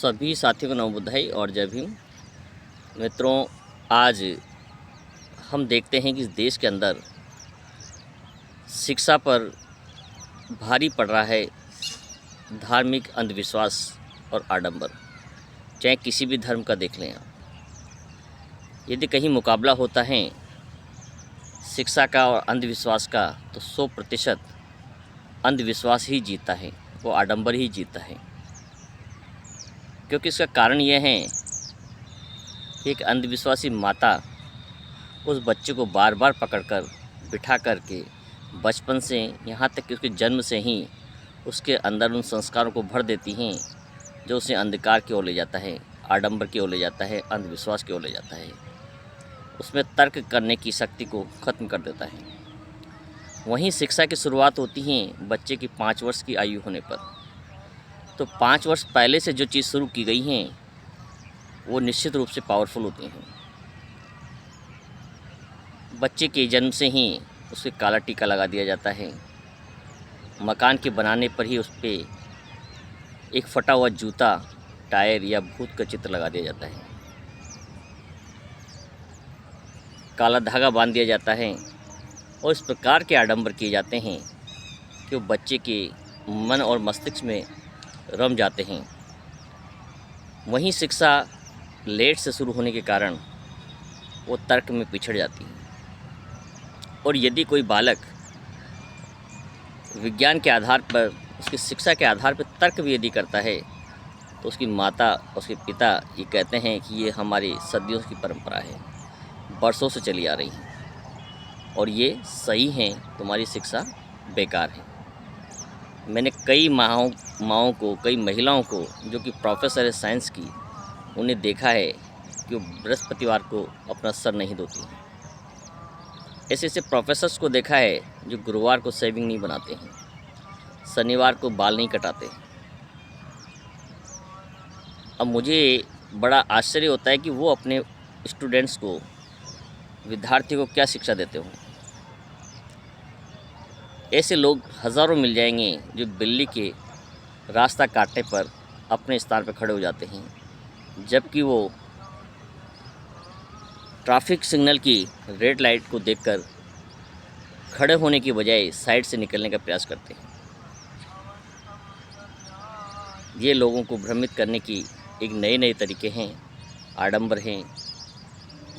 सभी साथियों को नमो बुद्धाई और जय भीम। मित्रों, आज हम देखते हैं कि इस देश के अंदर शिक्षा पर भारी पड़ रहा है धार्मिक अंधविश्वास और आडंबर। चाहे किसी भी धर्म का देख लें आप। यदि कहीं मुकाबला होता है शिक्षा का और अंधविश्वास का, तो 100% अंधविश्वास ही जीतता है, वो आडंबर ही जीतता है। क्योंकि इसका कारण यह है कि एक अंधविश्वासी माता उस बच्चे को बार बार पकड़कर बिठा करके बचपन से यहाँ तक कि उसके जन्म से ही उसके अंदर उन संस्कारों को भर देती हैं जो उसे अंधकार की ओर ले जाता है, आडंबर की ओर ले जाता है, अंधविश्वास की ओर ले जाता है। उसमें तर्क करने की शक्ति को ख़त्म कर देता है। वहीं शिक्षा की शुरुआत होती है बच्चे की 5 वर्ष की आयु होने पर। तो 5 वर्ष पहले से जो चीज़ शुरू की गई हैं वो निश्चित रूप से पावरफुल होती हैं। बच्चे के जन्म से ही उसे काला टीका लगा दिया जाता है। मकान के बनाने पर ही उस पर एक फटा हुआ जूता, टायर या भूत का चित्र लगा दिया जाता है। काला धागा बांध दिया जाता है और इस प्रकार के आडंबर किए जाते हैं कि वो बच्चे के मन और मस्तिष्क में रम जाते हैं। वहीं शिक्षा लेट से शुरू होने के कारण वो तर्क में पिछड़ जाती है। और यदि कोई बालक विज्ञान के आधार पर, उसकी शिक्षा के आधार पर तर्क भी यदि करता है, तो उसकी माता, उसके पिता ये कहते हैं कि ये हमारी सदियों की परंपरा है, बरसों से चली आ रही है और ये सही है, तुम्हारी शिक्षा बेकार है। मैंने कई माँओं को, कई महिलाओं को जो कि प्रोफेसर है साइंस की, उन्हें देखा है कि वो बृहस्पतिवार को अपना सर नहीं धोती हैं। ऐसे ऐसे प्रोफेसर्स को देखा है जो गुरुवार को शेविंग नहीं बनाते हैं, शनिवार को बाल नहीं कटाते। अब मुझे बड़ा आश्चर्य होता है कि वो अपने स्टूडेंट्स को, विद्यार्थियों को क्या शिक्षा देते हों। ऐसे लोग हज़ारों मिल जाएंगे जो बिल्ली के रास्ता काटने पर अपने स्थान पर खड़े हो जाते हैं, जबकि वो ट्रैफिक सिग्नल की रेड लाइट को देखकर खड़े होने की बजाय साइड से निकलने का प्रयास करते हैं। ये लोगों को भ्रमित करने की एक नए तरीके हैं, आडंबर हैं।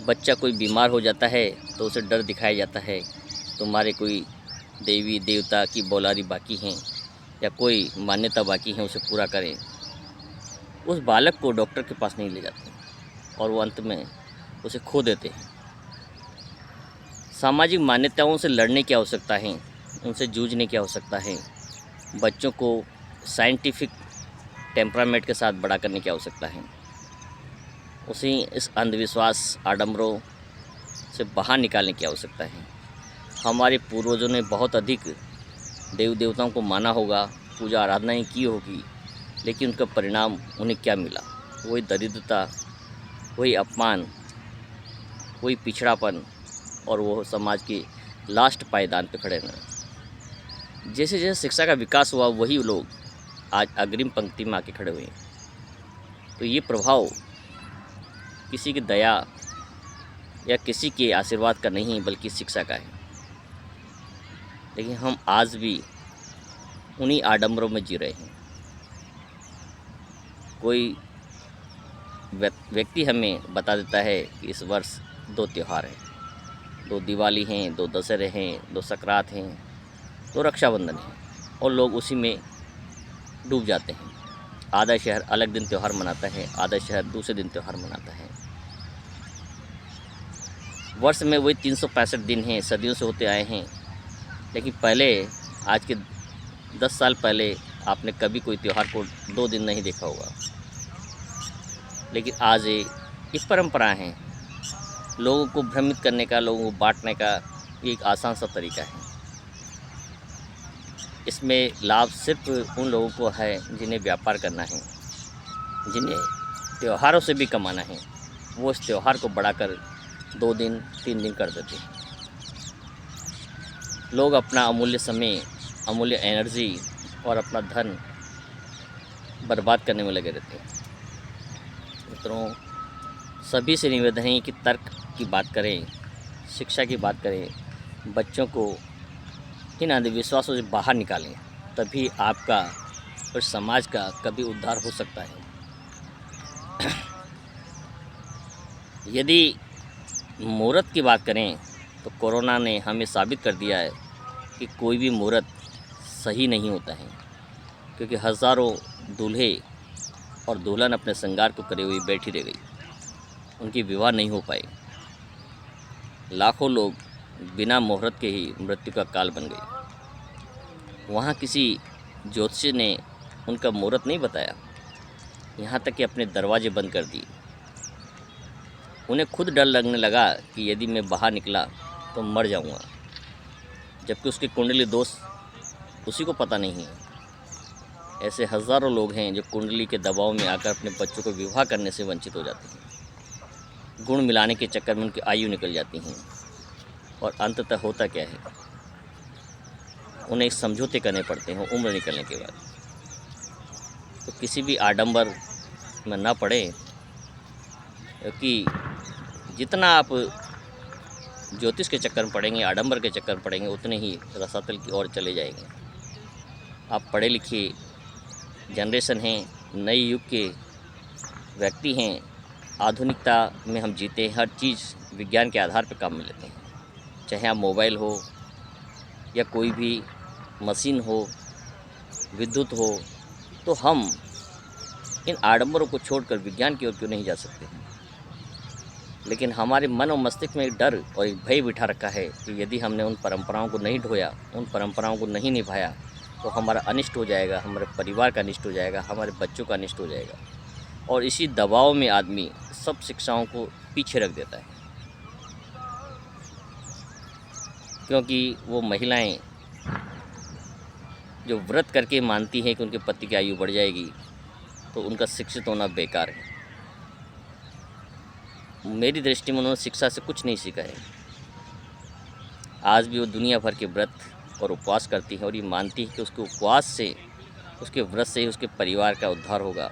बच्चा कोई बीमार हो जाता है तो उसे डर दिखाया जाता है, तुम्हारे कोई देवी देवता की बोलारी बाकी हैं या कोई मान्यता बाकी है, उसे पूरा करें। उस बालक को डॉक्टर के पास नहीं ले जाते और वो अंत में उसे खो देते हैं। सामाजिक मान्यताओं से लड़ने की आवश्यकता है, उनसे जूझने की आवश्यकता है। बच्चों को साइंटिफिक टेम्परामेंट के साथ बड़ा करने की आवश्यकता है। उसे इस अंधविश्वास, आडंबरों से बाहर निकालने की आवश्यकता है। हमारे पूर्वजों ने बहुत अधिक देव देवताओं को माना होगा, पूजा आराधनाएँ की होगी, लेकिन उनका परिणाम उन्हें क्या मिला? वही दरिद्रता, वही अपमान, वही पिछड़ापन और वो समाज के लास्ट पायदान पे खड़े रहना। जैसे जैसे शिक्षा का विकास हुआ, वही लोग आज अग्रिम पंक्ति में आके खड़े हुए हैं। तो ये प्रभाव किसी की दया या किसी के आशीर्वाद का नहीं, बल्कि शिक्षा का है। लेकिन हम आज भी उन्हीं आडंबरों में जी रहे हैं। कोई व्यक्ति हमें बता देता है कि इस वर्ष 2 त्यौहार हैं, 2 दिवाली हैं, 2 दशहरे हैं, 2 संक्रांत हैं, 2 रक्षाबंधन हैं, और लोग उसी में डूब जाते हैं। आधा शहर अलग दिन त्यौहार मनाता है, आधा शहर दूसरे दिन त्यौहार मनाता है। वर्ष में वही 365 दिन हैं, सदियों से होते आए हैं। लेकिन पहले, आज के 10 साल पहले आपने कभी कोई त्यौहार को 2 दिन नहीं देखा होगा। लेकिन आज ये परंपरा है, लोगों को भ्रमित करने का, लोगों को बांटने का एक आसान सा तरीका है। इसमें लाभ सिर्फ उन लोगों को है जिन्हें व्यापार करना है, जिन्हें त्योहारों से भी कमाना है। वो इस त्यौहार को बढ़ाकर 2 दिन, 3 दिन कर देते हैं। लोग अपना अमूल्य समय, अमूल्य एनर्जी और अपना धन बर्बाद करने में लगे रहते हैं। मित्रों सभी से निवेदन है कि तर्क की बात करें, शिक्षा की बात करें, बच्चों को इन अंधविश्वासों से बाहर निकालें, तभी आपका और समाज का कभी उद्धार हो सकता है। यदि मुहूर्त की बात करें तो कोरोना ने हमें साबित कर दिया है कि कोई भी मुहूर्त सही नहीं होता है, क्योंकि हज़ारों दूल्हे और दुल्हन अपने श्रृंगार को करे हुए बैठी रह गई, उनकी विवाह नहीं हो पाई। लाखों लोग बिना मुहूर्त के ही मृत्यु का काल बन गए। वहाँ किसी ज्योतिषी ने उनका मुहूर्त नहीं बताया, यहाँ तक कि अपने दरवाजे बंद कर दिए। उन्हें खुद डर लगने लगा कि यदि मैं बाहर निकला तो मर जाऊँगा, जबकि उसकी कुंडली दोष उसी को पता नहीं है। ऐसे हज़ारों लोग हैं जो कुंडली के दबाव में आकर अपने बच्चों को विवाह करने से वंचित हो जाते हैं। गुण मिलाने के चक्कर में उनकी आयु निकल जाती हैं और अंततः होता क्या है, उन्हें समझौते करने पड़ते हैं उम्र निकलने के बाद। तो किसी भी आडंबर में ना पड़े, क्योंकि जितना आप ज्योतिष के चक्कर में पड़ेंगे, आडंबर के चक्कर में पड़ेंगे, उतने ही रसातल की ओर चले जाएंगे। आप पढ़े लिखे जनरेशन हैं, नए युग के व्यक्ति हैं, आधुनिकता में हम जीते हैं, हर चीज़ विज्ञान के आधार पर काम में लेते हैं। चाहे आप मोबाइल हो या कोई भी मशीन हो, विद्युत हो, तो हम इन आडंबरों को छोड़कर विज्ञान की ओर क्यों नहीं जा सकते। लेकिन हमारे मन और मस्तिष्क में एक डर और एक भय बिठा रखा है कि यदि हमने उन परंपराओं को नहीं ढोया, उन परंपराओं को नहीं निभाया, तो हमारा अनिष्ट हो जाएगा, हमारे परिवार का अनिष्ट हो जाएगा, हमारे बच्चों का अनिष्ट हो जाएगा। और इसी दबाव में आदमी सब शिक्षाओं को पीछे रख देता है, क्योंकि वो महिलाएं जो व्रत करके मानती हैं कि उनके पति की आयु बढ़ जाएगी, तो उनका शिक्षित होना बेकार है। मेरी दृष्टि में उन्होंने शिक्षा से कुछ नहीं सीखा है। आज भी वो दुनिया भर के व्रत और उपवास करती है और ये मानती है कि उसके उपवास से, उसके व्रत से ही उसके परिवार का उद्धार होगा,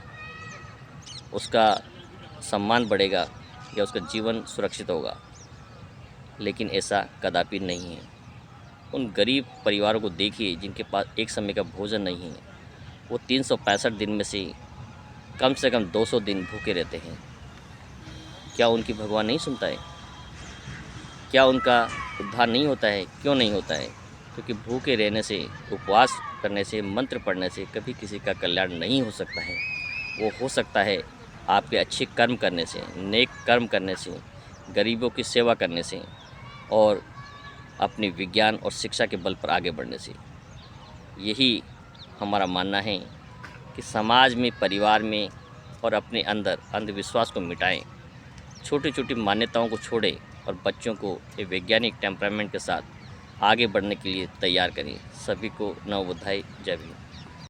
उसका सम्मान बढ़ेगा या उसका जीवन सुरक्षित होगा। लेकिन ऐसा कदापि नहीं है। उन गरीब परिवारों को देखिए जिनके पास एक समय का भोजन नहीं है, वो 365 दिन में से कम 200 दिन भूखे रहते हैं। क्या उनकी भगवान नहीं सुनता है? क्या उनका उद्धार नहीं होता है? क्यों नहीं होता है? क्योंकि भूखे रहने से, उपवास करने से, मंत्र पढ़ने से कभी किसी का कल्याण नहीं हो सकता है। वो हो सकता है आपके अच्छे कर्म करने से, नेक कर्म करने से, गरीबों की सेवा करने से और अपने विज्ञान और शिक्षा के बल पर आगे बढ़ने से। यही हमारा मानना है कि समाज में, परिवार में और अपने अंदर अंधविश्वास को मिटाएं, छोटी छोटी मान्यताओं को छोड़ें और बच्चों को एक वैज्ञानिक टेम्परामेंट के साथ आगे बढ़ने के लिए तैयार करें। सभी को नव बुधाई, जय भीम।